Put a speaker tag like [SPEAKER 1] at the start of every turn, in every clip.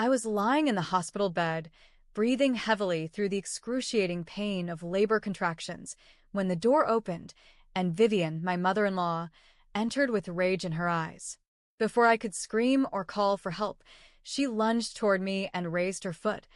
[SPEAKER 1] I was lying in the hospital bed, breathing heavily through the excruciating pain of labor contractions, when the door opened and Vivian, my mother-in-law, entered with rage in her eyes. Before I could scream or call for help, she lunged toward me and raised her foot,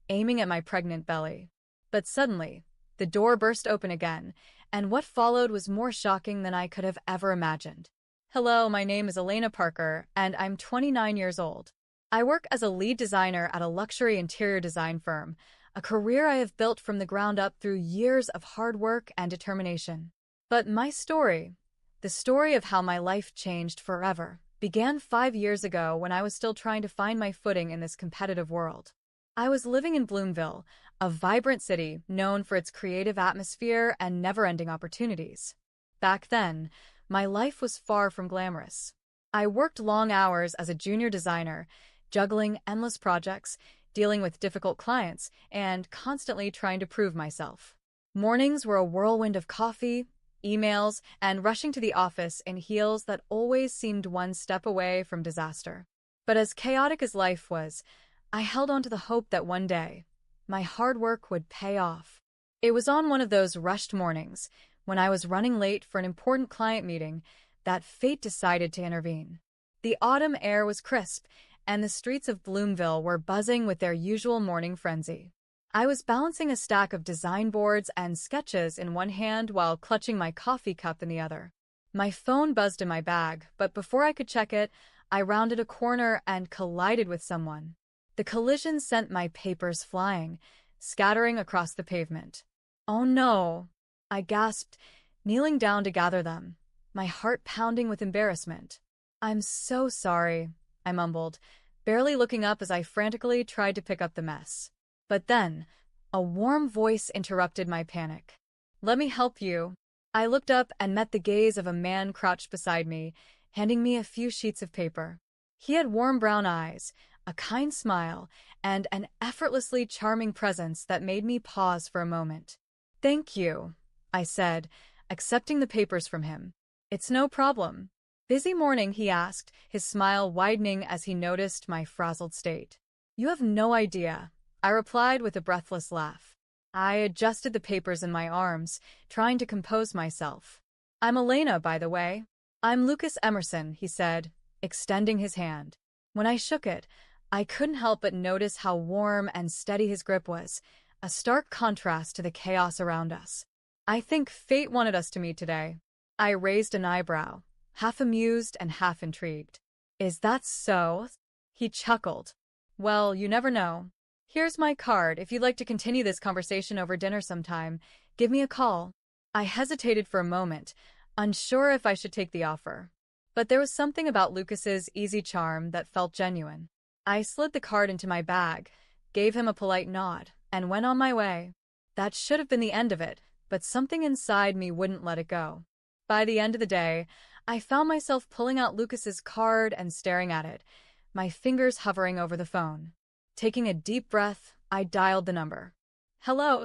[SPEAKER 1] aiming at my pregnant belly. But suddenly, the door burst open again, and what followed was more shocking than I could have ever imagined. Hello, my name is Elena Parker, and I'm 29 years old. I work as a lead designer at a luxury interior design firm, a career I have built from the ground up through years of hard work and determination. But my story, the story of how my life changed forever, began 5 years ago when I was still trying to find my footing in this competitive world. I was living in Bloomville, a vibrant city known for its creative atmosphere and never-ending opportunities. Back then, my life was far from glamorous. I worked long hours as a junior designer, juggling endless projects, dealing with difficult clients, and constantly trying to prove myself. Mornings were a whirlwind of coffee, emails, and rushing to the office in heels that always seemed one step away from disaster. But as chaotic as life was, I held on to the hope that one day, my hard work would pay off. It was on one of those rushed mornings, when I was running late for an important client meeting, that fate decided to intervene. The autumn air was crisp, and the streets of Bloomville were buzzing with their usual morning frenzy. I was balancing a stack of design boards and sketches in one hand while clutching my coffee cup in the other. My phone buzzed in my bag, but before I could check it, I rounded a corner and collided with someone. The collision sent my papers flying, scattering across the pavement. "Oh no!" I gasped, kneeling down to gather them, my heart pounding with embarrassment. "I'm so sorry," I mumbled, barely looking up as I frantically tried to pick up the mess. But then, a warm voice interrupted my panic. "Let me help you." I looked up and met the gaze of a man crouched beside me, handing me a few sheets of paper. He had warm brown eyes, a kind smile, and an effortlessly charming presence that made me pause for a moment. "Thank you," I said, accepting the papers from him. "It's no problem." "Busy morning?" he asked, his smile widening as he noticed my frazzled state. "You have no idea," I replied with a breathless laugh. I adjusted the papers in my arms, trying to compose myself. "I'm Elena, by the way." "I'm Lucas Emerson," he said, extending his hand. When I shook it, I couldn't help but notice how warm and steady his grip was, a stark contrast to the chaos around us. "I think fate wanted us to meet today." I raised an eyebrow, half amused and half intrigued. "Is that so?" He chuckled. "Well, you never know. Here's my card. If you'd like to continue this conversation over dinner sometime, give me a call." I hesitated for a moment, unsure if I should take the offer. But there was something about Lucas's easy charm that felt genuine. I slid the card into my bag, gave him a polite nod, and went on my way. That should have been the end of it, but something inside me wouldn't let it go. By the end of the day, I found myself pulling out Lucas's card and staring at it, my fingers hovering over the phone. Taking a deep breath, I dialed the number. "Hello."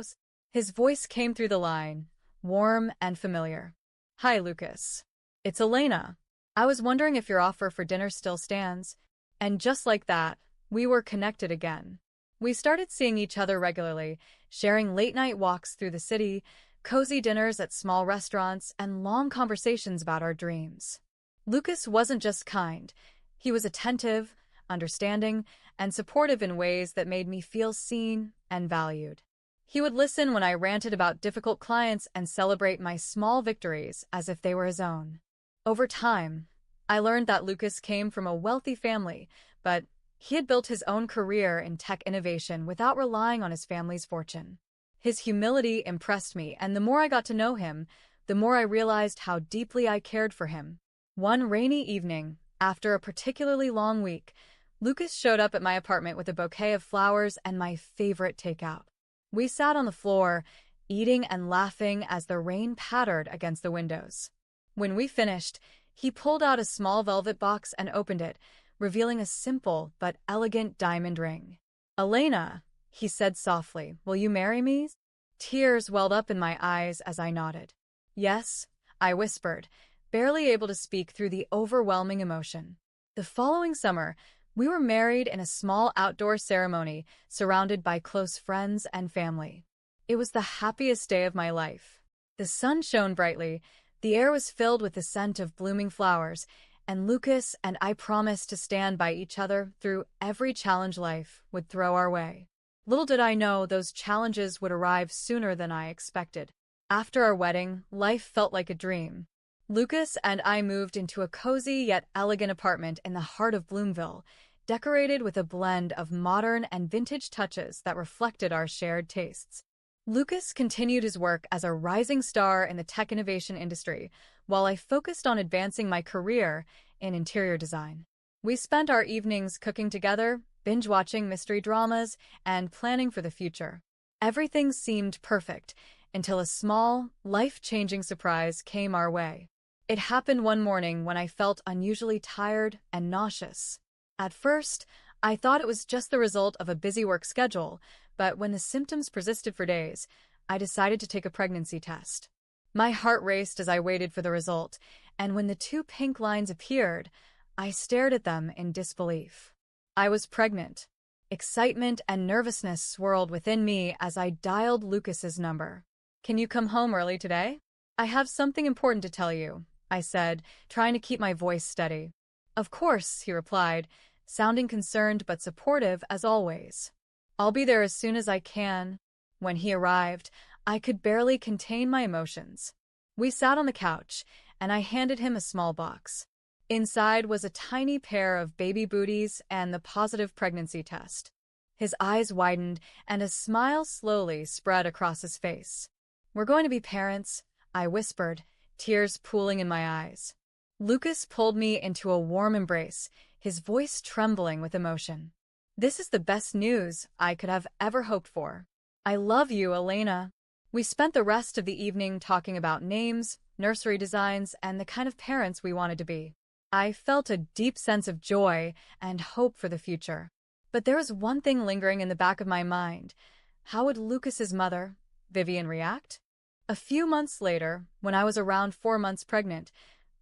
[SPEAKER 1] His voice came through the line, warm and familiar. "Hi, Lucas. It's Elena. I was wondering if your offer for dinner still stands." And just like that, we were connected again. We started seeing each other regularly, sharing late-night walks through the city, cozy dinners at small restaurants, and long conversations about our dreams. Lucas wasn't just kind. He was attentive, understanding, and supportive in ways that made me feel seen and valued. He would listen when I ranted about difficult clients and celebrate my small victories as if they were his own. Over time, I learned that Lucas came from a wealthy family, but he had built his own career in tech innovation without relying on his family's fortune. His humility impressed me, and the more I got to know him, the more I realized how deeply I cared for him. One rainy evening, after a particularly long week, Lucas showed up at my apartment with a bouquet of flowers and my favorite takeout. We sat on the floor, eating and laughing as the rain pattered against the windows. When we finished, he pulled out a small velvet box and opened it, revealing a simple but elegant diamond ring. "Elena," he said softly, "will you marry me?" Tears welled up in my eyes as I nodded. "Yes," I whispered, barely able to speak through the overwhelming emotion. The following summer, We were married in a small outdoor ceremony, surrounded by close friends and family. It was the happiest day of my life. The sun shone brightly, the air was filled with the scent of blooming flowers, and Lucas and I promised to stand by each other through every challenge life would throw our way. Little did I know those challenges would arrive sooner than I expected. After our wedding, life felt like a dream. Lucas and I moved into a cozy yet elegant apartment in the heart of Bloomville, decorated with a blend of modern and vintage touches that reflected our shared tastes. Lucas continued his work as a rising star in the tech innovation industry, while I focused on advancing my career in interior design. We spent our evenings cooking together, binge-watching mystery dramas, and planning for the future. Everything seemed perfect until a small, life-changing surprise came our way. It happened one morning when I felt unusually tired and nauseous. At first, I thought it was just the result of a busy work schedule, but when the symptoms persisted for days, I decided to take a pregnancy test. My heart raced as I waited for the result, and when the two pink lines appeared, I stared at them in disbelief. I was pregnant. Excitement and nervousness swirled within me as I dialed Lucas's number. "Can you come home early today? I have something important to tell you," I said, trying to keep my voice steady. "Of course," he replied, sounding concerned but supportive as always. "I'll be there as soon as I can." When he arrived, I could barely contain my emotions. We sat on the couch, and I handed him a small box. Inside was a tiny pair of baby booties and the positive pregnancy test. His eyes widened, and a smile slowly spread across his face. "We're going to be parents," I whispered, tears pooling in my eyes. Lucas pulled me into a warm embrace, his voice trembling with emotion. "This is the best news I could have ever hoped for. I love you, Elena." We spent the rest of the evening talking about names, nursery designs, and the kind of parents we wanted to be. I felt a deep sense of joy and hope for the future. But there was one thing lingering in the back of my mind. How would Lucas's mother, Vivian, react? A few months later, when I was around 4 months pregnant,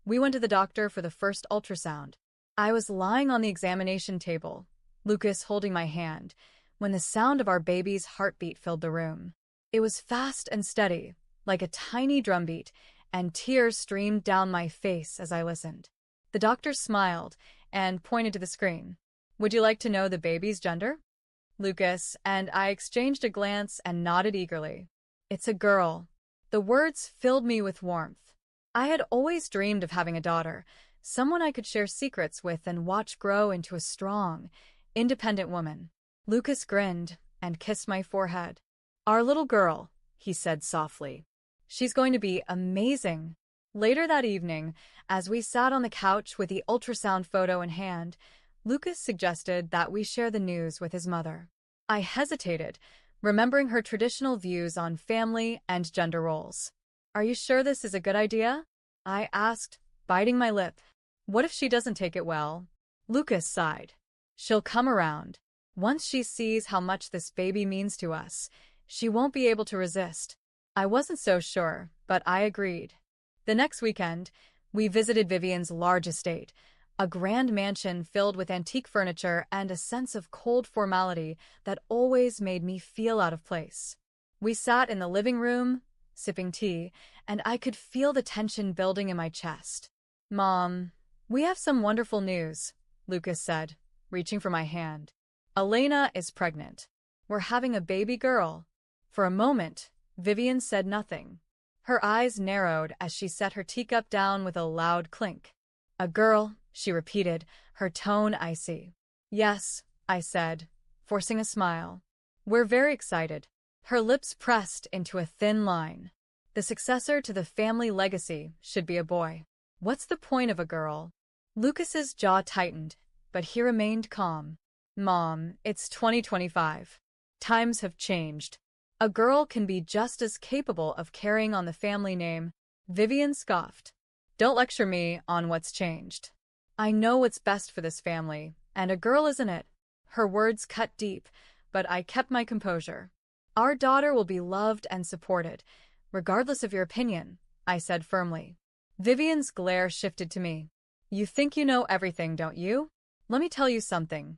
[SPEAKER 1] we went to the doctor for the first ultrasound. I was lying on the examination table, Lucas holding my hand, when the sound of our baby's heartbeat filled the room. It was fast and steady, like a tiny drumbeat, and tears streamed down my face as I listened. The doctor smiled and pointed to the screen. "Would you like to know the baby's gender?" Lucas and I exchanged a glance and nodded eagerly. "It's a girl." The words filled me with warmth. I had always dreamed of having a daughter, someone I could share secrets with and watch grow into a strong, independent woman. Lucas grinned and kissed my forehead. "Our little girl," he said softly. "She's going to be amazing." Later that evening, as we sat on the couch with the ultrasound photo in hand, Lucas suggested that we share the news with his mother. I hesitated, remembering her traditional views on family and gender roles. "Are you sure this is a good idea?" I asked, biting my lip. "What if she doesn't take it well?" Lucas sighed. "She'll come around. Once she sees how much this baby means to us, she won't be able to resist." I wasn't so sure, but I agreed. The next weekend, we visited Vivian's large estate, a grand mansion filled with antique furniture and a sense of cold formality that always made me feel out of place. We sat in the living room, sipping tea, and I could feel the tension building in my chest. "Mom, we have some wonderful news," Lucas said, reaching for my hand. "Elena is pregnant. We're having a baby girl." For a moment, Vivian said nothing. Her eyes narrowed as she set her teacup down with a loud clink. "A girl," she repeated, her tone icy. "Yes," I said, forcing a smile. "We're very excited." Her lips pressed into a thin line. The successor to the family legacy should be a boy. What's the point of a girl? Lucas's jaw tightened, but he remained calm. "Mom, it's 2025. Times have changed. A girl can be just as capable of carrying on the family name." Vivian scoffed. "Don't lecture me on what's changed. I know what's best for this family, and a girl isn't it." Her words cut deep, but I kept my composure. "Our daughter will be loved and supported, regardless of your opinion," I said firmly. Vivian's glare shifted to me. "You think you know everything, don't you?" Let me tell you something.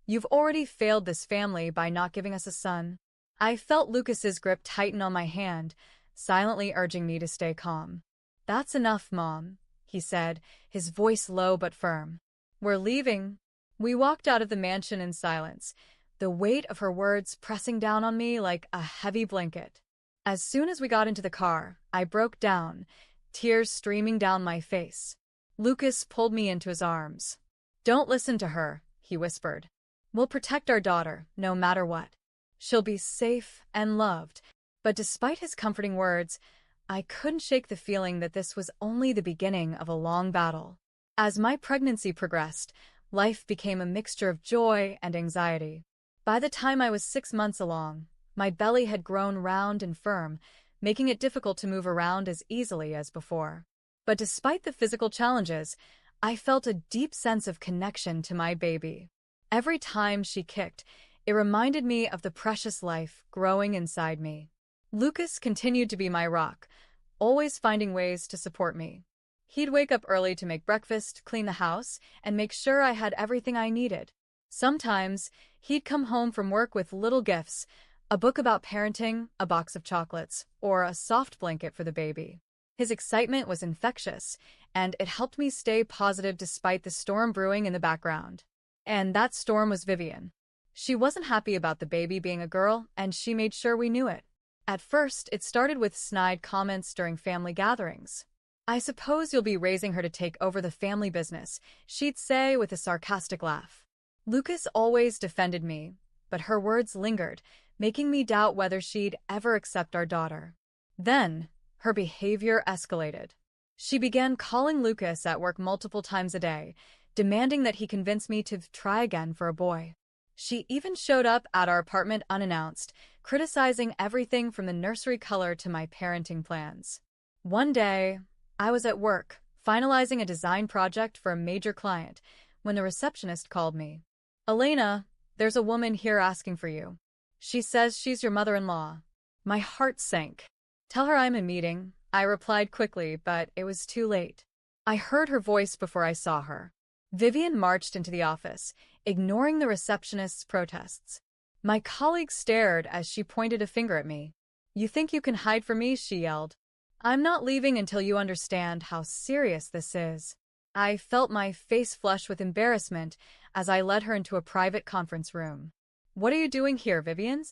[SPEAKER 1] You've already failed this family by not giving us a son. I felt Lucas's grip tighten on my hand, silently urging me to stay calm. That's enough, Mom, he said, his voice low but firm. We're leaving. We walked out of the mansion in silence, the weight of her words pressing down on me like a heavy blanket. As soon as we got into the car, I broke down, tears streaming down my face. Lucas pulled me into his arms. Don't listen to her, he whispered. We'll protect our daughter, no matter what. She'll be safe and loved. But despite his comforting words, I couldn't shake the feeling that this was only the beginning of a long battle. As my pregnancy progressed, life became a mixture of joy and anxiety. By the time I was 6 months along, my belly had grown round and firm, making it difficult to move around as easily as before. But despite the physical challenges, I felt a deep sense of connection to my baby. Every time she kicked, it reminded me of the precious life growing inside me. Lucas continued to be my rock, always finding ways to support me. He'd wake up early to make breakfast, clean the house, and make sure I had everything I needed. Sometimes, he'd come home from work with little gifts, a book about parenting, a box of chocolates, or a soft blanket for the baby. His excitement was infectious, and it helped me stay positive despite the storm brewing in the background. And that storm was Vivian. She wasn't happy about the baby being a girl, and she made sure we knew it. At first, it started with snide comments during family gatherings. I suppose you'll be raising her to take over the family business, she'd say with a sarcastic laugh. Lucas always defended me, but her words lingered, making me doubt whether she'd ever accept our daughter. Then, her behavior escalated. She began calling Lucas at work multiple times a day, demanding that he convince me to try again for a boy. She even showed up at our apartment unannounced, criticizing everything from the nursery color to my parenting plans. One day, I was at work, finalizing a design project for a major client, when the receptionist called me. Elena, there's a woman here asking for you. She says she's your mother-in-law. My heart sank. Tell her I'm in a meeting, I replied quickly, but it was too late. I heard her voice before I saw her. Vivian marched into the office, ignoring the receptionist's protests. My colleague stared as she pointed a finger at me. You think you can hide from me? She yelled. I'm not leaving until you understand how serious this is. I felt my face flush with embarrassment as I led her into a private conference room. What are you doing here, Vivian?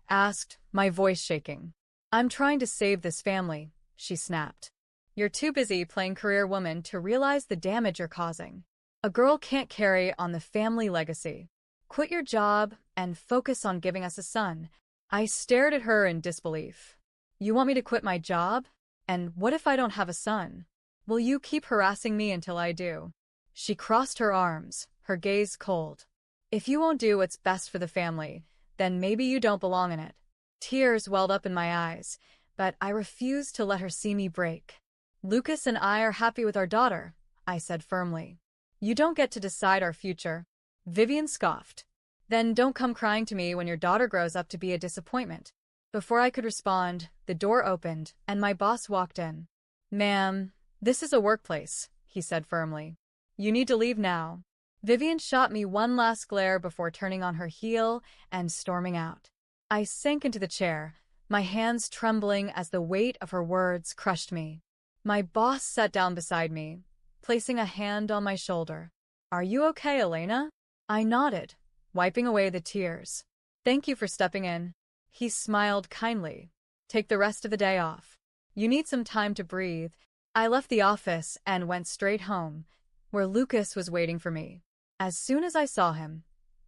[SPEAKER 1] Asked, my voice shaking. I'm trying to save this family, she snapped. You're too busy playing career woman to realize the damage you're causing. A girl can't carry on the family legacy. Quit your job and focus on giving us a son. I stared at her in disbelief. You want me to quit my job? And what if I don't have a son? Will you keep harassing me until I do? She crossed her arms, her gaze cold. If you won't do what's best for the family, then maybe you don't belong in it. Tears welled up in my eyes, but I refused to let her see me break. Lucas and I are happy with our daughter, I said firmly. You don't get to decide our future. Vivian scoffed. Then don't come crying to me when your daughter grows up to be a disappointment. Before I could respond, the door opened, and my boss walked in. Ma'am, this is a workplace, he said firmly. You need to leave now. Vivian shot me one last glare before turning on her heel and storming out. I sank into the chair, my hands trembling as the weight of her words crushed me. My boss sat down beside me, placing a hand on my shoulder. Are you okay, Elena? I nodded, wiping away the tears. Thank you for stepping in. He smiled kindly. Take the rest of the day off. You need some time to breathe. I left the office and went straight home, where Lucas was waiting for me. As soon as I saw him,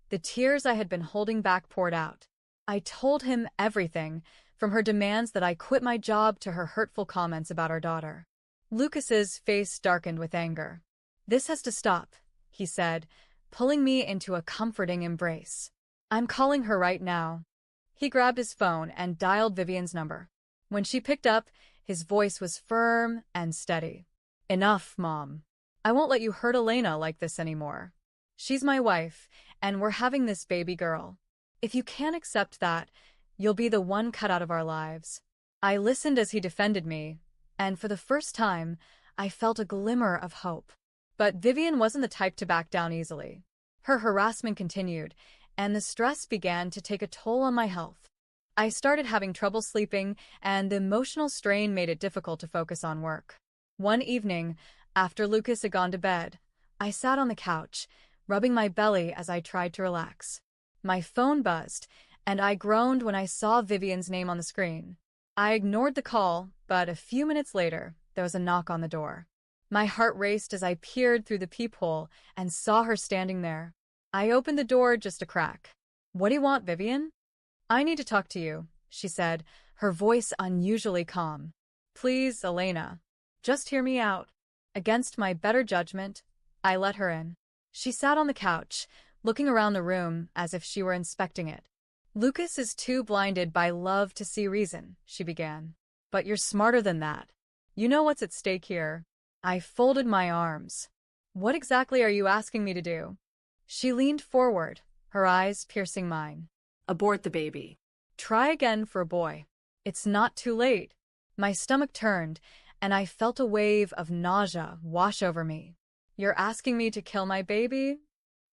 [SPEAKER 1] the tears I had been holding back poured out. I told him everything, from her demands that I quit my job to her hurtful comments about our daughter. Lucas's face darkened with anger. This has to stop, he said, pulling me into a comforting embrace. I'm calling her right now. He grabbed his phone and dialed Vivian's number. When she picked up, his voice was firm and steady. Enough, Mom. I won't let you hurt Elena like this anymore. She's my wife, and we're having this baby girl. If you can't accept that, you'll be the one cut out of our lives. I listened as he defended me, and for the first time, I felt a glimmer of hope. But Vivian wasn't the type to back down easily. Her harassment continued, and the stress began to take a toll on my health. I started having trouble sleeping, and the emotional strain made it difficult to focus on work. One evening, after Lucas had gone to bed, I sat on the couch, rubbing my belly as I tried to relax. My phone buzzed, and I groaned when I saw Vivian's name on the screen. I ignored the call, but a few minutes later, there was a knock on the door. My heart raced as I peered through the peephole and saw her standing there. I opened the door just a crack. "What do you want, Vivian?" "I need to talk to you," she said, her voice unusually calm. "Please, Elena. Just hear me out." Against my better judgment, I let her in. She sat on the couch, looking around the room as if she were inspecting it. "Lucas is too blinded by love to see reason," she began. "But you're smarter than that. You know what's at stake here." I folded my arms. "What exactly are you asking me to do?" She leaned forward, her eyes piercing mine.
[SPEAKER 2] "Abort the baby."
[SPEAKER 1] "Try again for a boy. It's not too late." My stomach turned, and I felt a wave of nausea wash over me. "You're asking me to kill my baby?"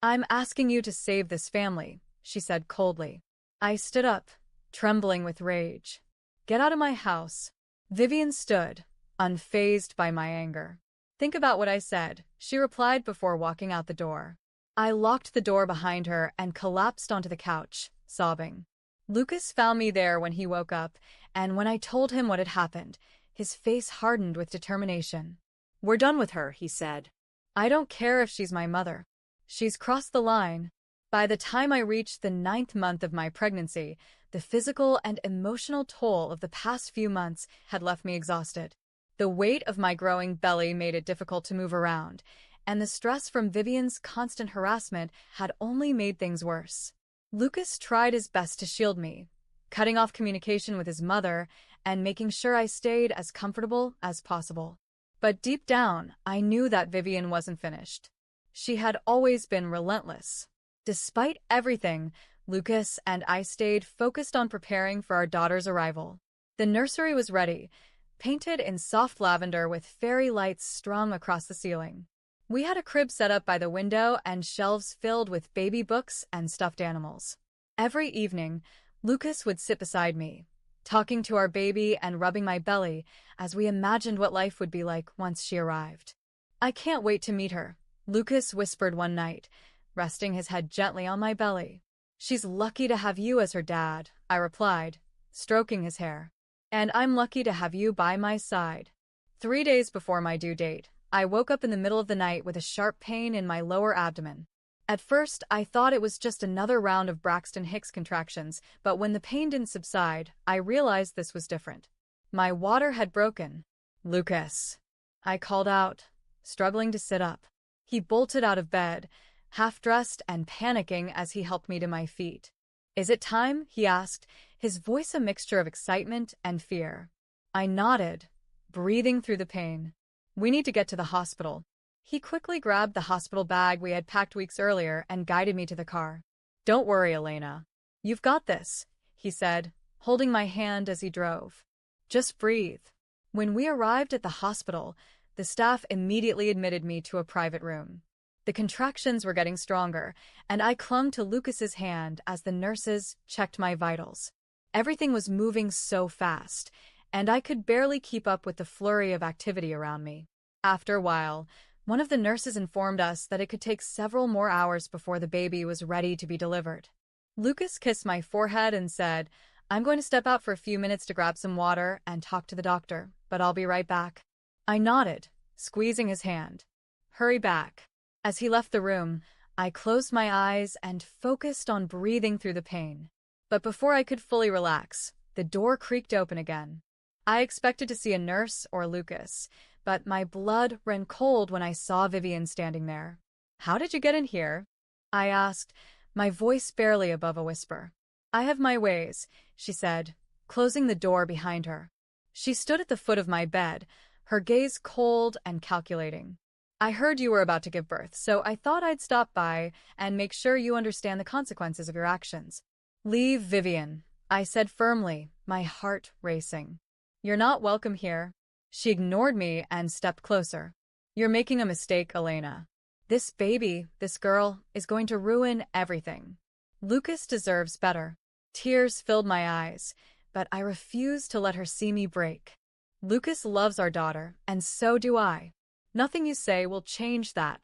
[SPEAKER 1] "I'm asking you to save this family," she said coldly. I stood up, trembling with rage. "Get out of my house." Vivian stood, unfazed by my anger. "Think about what I said," she replied before walking out the door. I locked the door behind her and collapsed onto the couch, sobbing. Lucas found me there when he woke up, and when I told him what had happened, his face hardened with determination.
[SPEAKER 2] "We're done with her," he said.
[SPEAKER 1] "I don't care if she's my mother. She's crossed the line." By the time I reached the 9th month of my pregnancy, the physical and emotional toll of the past few months had left me exhausted. The weight of my growing belly made it difficult to move around, and the stress from Vivian's constant harassment had only made things worse. Lucas tried his best to shield me, cutting off communication with his mother and making sure I stayed as comfortable as possible. But deep down, I knew that Vivian wasn't finished. She had always been relentless. Despite everything, Lucas and I stayed focused on preparing for our daughter's arrival. The nursery was ready, painted in soft lavender with fairy lights strung across the ceiling. We had a crib set up by the window and shelves filled with baby books and stuffed animals. Every evening, Lucas would sit beside me, talking to our baby and rubbing my belly as we imagined what life would be like once she arrived. "I can't wait to meet her," Lucas whispered one night, resting his head gently on my belly. "She's lucky to have you as her dad," I replied, stroking his hair. "And I'm lucky to have you by my side." 3 days before my due date, I woke up in the middle of the night with a sharp pain in my lower abdomen. At first, I thought it was just another round of Braxton Hicks contractions, but when the pain didn't subside, I realized this was different. My water had broken. "Lucas," I called out, struggling to sit up. He bolted out of bed, half-dressed and panicking as he helped me to my feet. "Is it time?" he asked, his voice a mixture of excitement and fear. I nodded, breathing through the pain. "We need to get to the hospital." He quickly grabbed the hospital bag we had packed weeks earlier and guided me to the car. "Don't worry, Elena. You've got this," he said, holding my hand as he drove. "Just breathe." When we arrived at the hospital, the staff immediately admitted me to a private room. The contractions were getting stronger, and I clung to Lucas's hand as the nurses checked my vitals. Everything was moving so fast, and I could barely keep up with the flurry of activity around me. After a while, one of the nurses informed us that it could take several more hours before the baby was ready to be delivered. Lucas kissed my forehead and said, "I'm going to step out for a few minutes to grab some water and talk to the doctor, but I'll be right back." I nodded, squeezing his hand. "Hurry back." As he left the room, I closed my eyes and focused on breathing through the pain. But before I could fully relax, the door creaked open again. I expected to see a nurse or Lucas, but my blood ran cold when I saw Vivian standing there. "How did you get in here?" I asked, my voice barely above a whisper. "I have my ways," she said, closing the door behind her. She stood at the foot of my bed, her gaze cold and calculating. "I heard you were about to give birth, so I thought I'd stop by and make sure you understand the consequences of your actions." "Leave, Vivian," I said firmly, my heart racing. "You're not welcome here." She ignored me and stepped closer. "You're making a mistake, Elena. This baby, this girl, is going to ruin everything. Lucas deserves better. Tears filled my eyes, but I refused to let her see me break. Lucas loves our daughter, and so do I. Nothing you say will change that.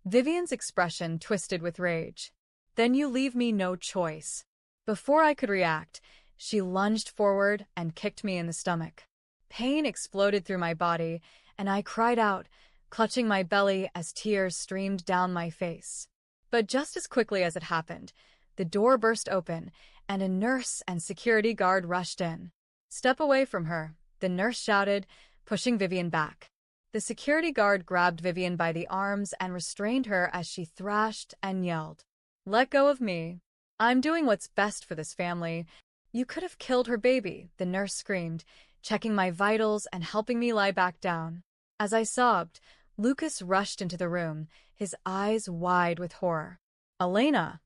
[SPEAKER 1] Vivian's expression twisted with rage. Then you leave me no choice. Before I could react, she lunged forward and kicked me in the stomach. Pain exploded through my body, and I cried out, clutching my belly as tears streamed down my face. But just as quickly as it happened, the door burst open, and a nurse and security guard rushed in. "Step away from her," the nurse shouted, pushing Vivian back. The security guard grabbed Vivian by the arms and restrained her as she thrashed and yelled. "Let go of me. I'm doing what's best for this family." "You could have killed her baby," the nurse screamed, checking my vitals and helping me lie back down. As I sobbed, Lucas rushed into the room, his eyes wide with horror. "Elena!"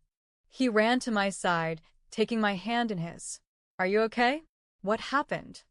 [SPEAKER 1] He ran to my side, taking my hand in his. "Are you okay? What happened?"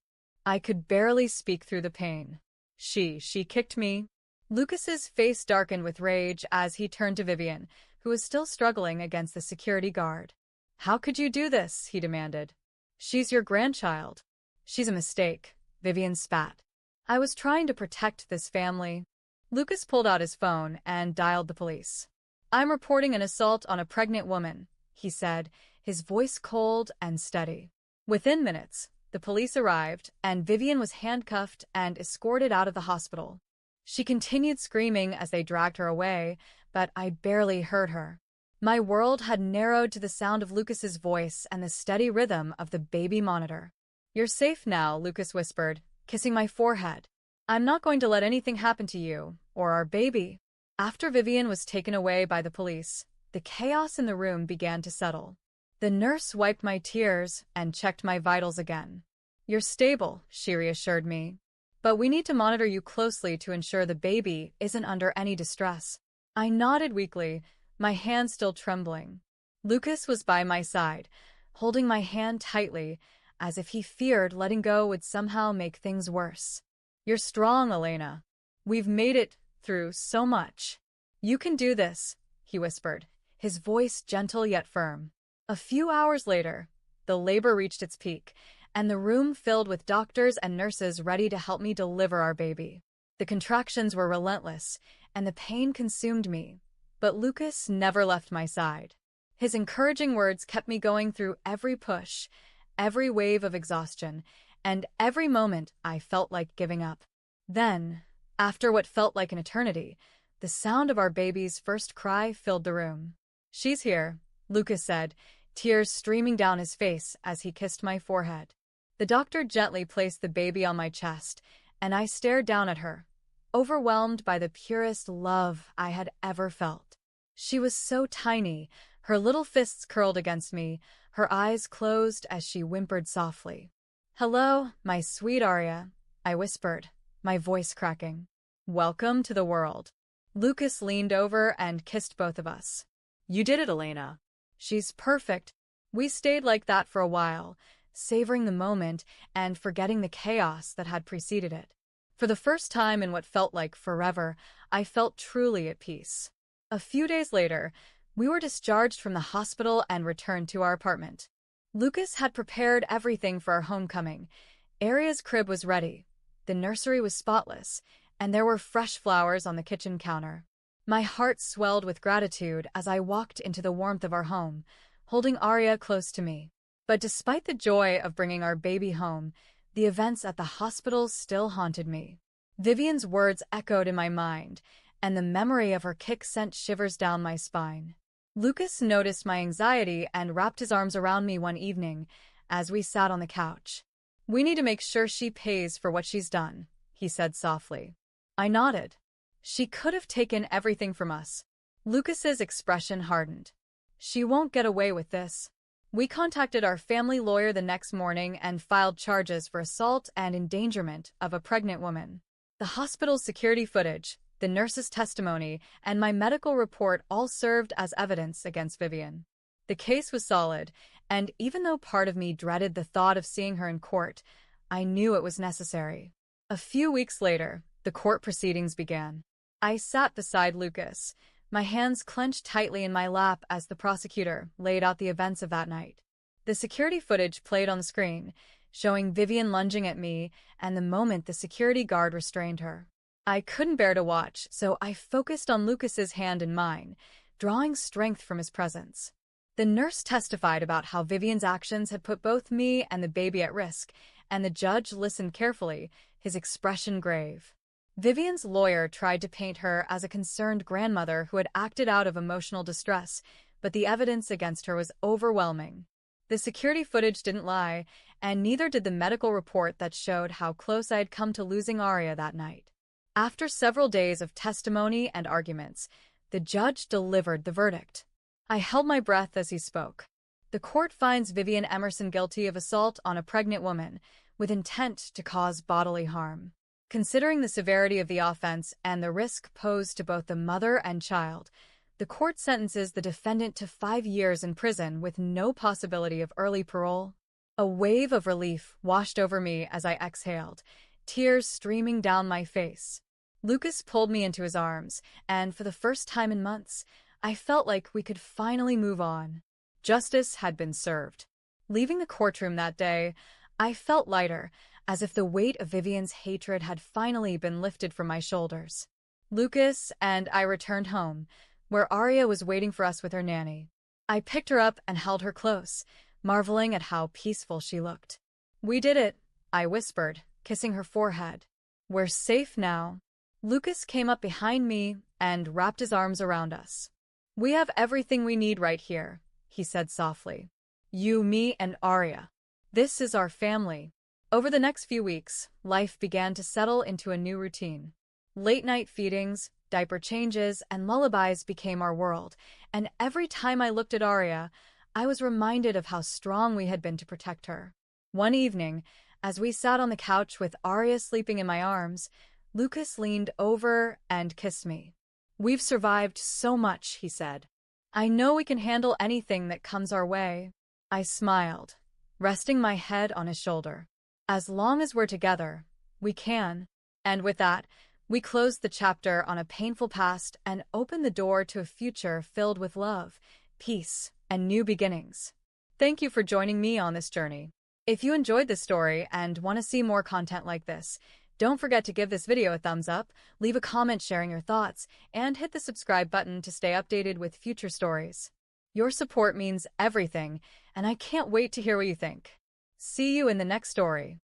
[SPEAKER 1] I could barely speak through the pain. She kicked me." Lucas's face darkened with rage as he turned to Vivian, who was still struggling against the security guard. "How could you do this?" he demanded. "She's your grandchild." "She's a mistake," Vivian spat. "I was trying to protect this family." Lucas pulled out his phone and dialed the police. "I'm reporting an assault on a pregnant woman," he said, his voice cold and steady. Within minutes, the police arrived, and Vivian was handcuffed and escorted out of the hospital. She continued screaming as they dragged her away, but I barely heard her. My world had narrowed to the sound of Lucas's voice and the steady rhythm of the baby monitor. "You're safe now," Lucas whispered, kissing my forehead. "I'm not going to let anything happen to you, or our baby." After Vivian was taken away by the police, the chaos in the room began to settle. The nurse wiped my tears and checked my vitals again. "You're stable," she reassured me. "But we need to monitor you closely to ensure the baby isn't under any distress." I nodded weakly, my hand still trembling. Lucas was by my side, holding my hand tightly, as if he feared letting go would somehow make things worse. "You're strong, Elena. We've made it through so much. You can do this," he whispered, his voice gentle yet firm. A few hours later, the labor reached its peak, and the room filled with doctors and nurses ready to help me deliver our baby. The contractions were relentless, and the pain consumed me, but Lucas never left my side. His encouraging words kept me going through every push, every wave of exhaustion, and every moment I felt like giving up. Then, after what felt like an eternity, the sound of our baby's first cry filled the room. "She's here," Lucas said, tears streaming down his face as he kissed my forehead. The doctor gently placed the baby on my chest, and I stared down at her, overwhelmed by the purest love I had ever felt. She was so tiny, her little fists curled against me, her eyes closed as she whimpered softly. "Hello, my sweet Arya," I whispered, my voice cracking. "Welcome to the world." Lucas leaned over and kissed both of us.
[SPEAKER 2] "You did it, Elena."
[SPEAKER 1] "She's perfect." We stayed like that for a while, savoring the moment and forgetting the chaos that had preceded it. For the first time in what felt like forever, I felt truly at peace. A few days later, we were discharged from the hospital and returned to our apartment. Lucas had prepared everything for our homecoming. Arya's crib was ready, the nursery was spotless, and there were fresh flowers on the kitchen counter. My heart swelled with gratitude as I walked into the warmth of our home, holding Arya close to me. But despite the joy of bringing our baby home, the events at the hospital still haunted me. Vivian's words echoed in my mind, and the memory of her kick sent shivers down my spine. Lucas noticed my anxiety and wrapped his arms around me one evening as we sat on the couch. "We need to make sure she pays for what she's done," he said softly. I nodded. She could have taken everything from us. Lucas's expression hardened. "She won't get away with this." We contacted our family lawyer the next morning and filed charges for assault and endangerment of a pregnant woman. The hospital's security footage, the nurse's testimony, and my medical report all served as evidence against Vivian. The case was solid, and even though part of me dreaded the thought of seeing her in court, I knew it was necessary. A few weeks later, the court proceedings began. I sat beside Lucas, My hands clenched tightly in my lap as the prosecutor laid out the events of that night. The security footage played on the screen, showing Vivian lunging at me and the moment the security guard restrained her. I couldn't bear to watch, so I focused on Lucas's hand in mine, drawing strength from his presence. The nurse testified about how Vivian's actions had put both me and the baby at risk, and the judge listened carefully, his expression grave. Vivian's lawyer tried to paint her as a concerned grandmother who had acted out of emotional distress, but the evidence against her was overwhelming. The security footage didn't lie, and neither did the medical report that showed how close I had come to losing Aria that night. After several days of testimony and arguments, the judge delivered the verdict. I held my breath as he spoke. The court finds Vivian Emerson guilty of assault on a pregnant woman with intent to cause bodily harm. Considering the severity of the offense and the risk posed to both the mother and child, the court sentences the defendant to 5 years in prison with no possibility of early parole. A wave of relief washed over me as I exhaled, tears streaming down my face. Lucas pulled me into his arms, and for the first time in months, I felt like we could finally move on. Justice had been served. Leaving the courtroom that day, I felt lighter, as if the weight of Vivian's hatred had finally been lifted from my shoulders. Lucas and I returned home, where Aria was waiting for us with her nanny. I picked her up and held her close, marveling at how peaceful she looked. "We did it," I whispered, kissing her forehead. "We're safe now." Lucas came up behind me and wrapped his arms around us. "We have everything we need right here," he said softly. "You, me, and Aria. This is our family." Over the next few weeks, life began to settle into a new routine. Late-night feedings, diaper changes, and lullabies became our world, and every time I looked at Aria, I was reminded of how strong we had been to protect her. One evening, as we sat on the couch with Aria sleeping in my arms, Lucas leaned over and kissed me. "We've survived so much," he said. "I know we can handle anything that comes our way." I smiled, resting my head on his shoulder. "As long as we're together, we can." And with that, we closed the chapter on a painful past and opened the door to a future filled with love, peace, and new beginnings. Thank you for joining me on this journey. If you enjoyed this story and want to see more content like this, don't forget to give this video a thumbs up, leave a comment sharing your thoughts, and hit the subscribe button to stay updated with future stories. Your support means everything, and I can't wait to hear what you think. See you in the next story.